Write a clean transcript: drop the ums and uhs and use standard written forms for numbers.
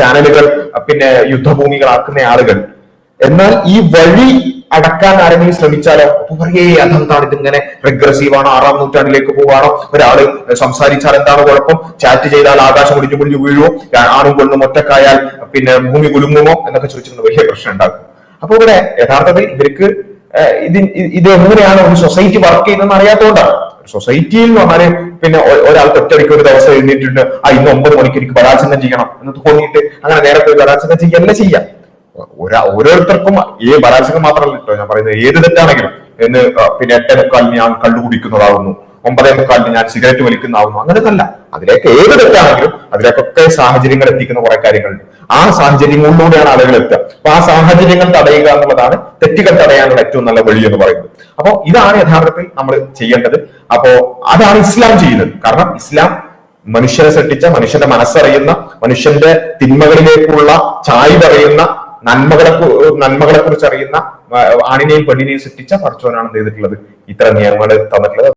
ചാനലുകൾ പിന്നെ യുദ്ധഭൂമികളാക്കുന്ന ആളുകൾ. എന്നാൽ ഈ വഴി അടക്കാൻ ആരെങ്കിലും ശ്രമിച്ചാലോ അപ്പൊ പറയേ അതെന്താണ് ഇതിങ്ങനെ റിഗ്രസീവ് ആണോ, 6-ാം നൂറ്റാണ്ടിലേക്ക് പോവാണോ, ഒരാള് സംസാരിച്ചാൽ എന്താണ് കുഴപ്പം, ചാറ്റ് ചെയ്താൽ ആകാശം ഒടിഞ്ഞു പൊളിഞ്ഞു വീഴുമോ, ആണും കൊണ്ടും ഒറ്റക്കായാൽ പിന്നെ ഭൂമി കുലുങ്ങുമോ എന്നൊക്കെ ചോദിച്ചിട്ട് വലിയ പ്രശ്നം ഉണ്ടാകും. അപ്പൊ ഇവിടെ യഥാർത്ഥത്തിൽ ഇവർക്ക് ഇത് എങ്ങനെയാണ് ഒരു സൊസൈറ്റി വർക്ക് ചെയ്യുന്നതെന്ന് അറിയാത്തതുകൊണ്ടാണ്. സൊസൈറ്റിയിൽ എന്ന് പറഞ്ഞാല് പിന്നെ ഒരാൾക്ക് ഒറ്റയ്ക്ക് ഒരു ദിവസം എഴുന്നേറ്റിട്ട് ഇന്ന് 9 മണിക്ക് എനിക്ക് ബലാത്സംഗം ചെയ്യണം എന്ന് തോന്നിയിട്ട് അങ്ങനെ നേരത്തെ ബലാത്സംഗം ചെയ്യല്ല ചെയ്യാം. ഓരോരുത്തർക്കും ബലാത്സംഗം മാത്രമല്ല കേട്ടോ ഞാൻ പറയുന്നത്, ഏത് തെറ്റാണെങ്കിലും എന്ന് പിന്നെ 8:45 ഞാൻ കള്ളു കുടിക്കുന്നതാവുന്നു, 9:45 ഞാൻ സിഗരറ്റ് വലിക്കുന്നതാവുന്നു, അങ്ങനെയൊന്നല്ല. അതിലേക്ക് ഏത് തെറ്റാണെങ്കിലും അതിലേക്കൊക്കെ സാഹചര്യങ്ങൾ എത്തിക്കുന്ന കുറെ കാര്യങ്ങളുണ്ട്. ആ സാഹചര്യങ്ങളിലൂടെയാണ് ആളുകൾ എത്തുക. അപ്പൊ ആ സാഹചര്യങ്ങൾ തടയുക എന്നുള്ളതാണ് തെറ്റുകൾ തടയാനുള്ള ഏറ്റവും നല്ല വഴി എന്ന് പറയുന്നത്. അപ്പൊ ഇതാണ് യഥാർത്ഥത്തിൽ നമ്മൾ ചെയ്യേണ്ടത്. അപ്പോ അതാണ് ഇസ്ലാം ചെയ്യുന്നത്. കാരണം ഇസ്ലാം മനുഷ്യനെ സൃഷ്ടിച്ച, മനുഷ്യന്റെ മനസ്സറിയുന്ന, മനുഷ്യന്റെ തിന്മകളിലേക്കുള്ള ചായ്വ് അറിയുന്ന, നന്മകളെ കുറിച്ച് അറിയുന്ന, ആണിനെയും പെണ്ണിനെയും സൃഷ്ടിച്ച പടച്ചവനാണ് എന്ത് ചെയ്തിട്ടുള്ളത്, ഇത്തരം നിയമങ്ങൾ തന്നിട്ടുള്ളത്.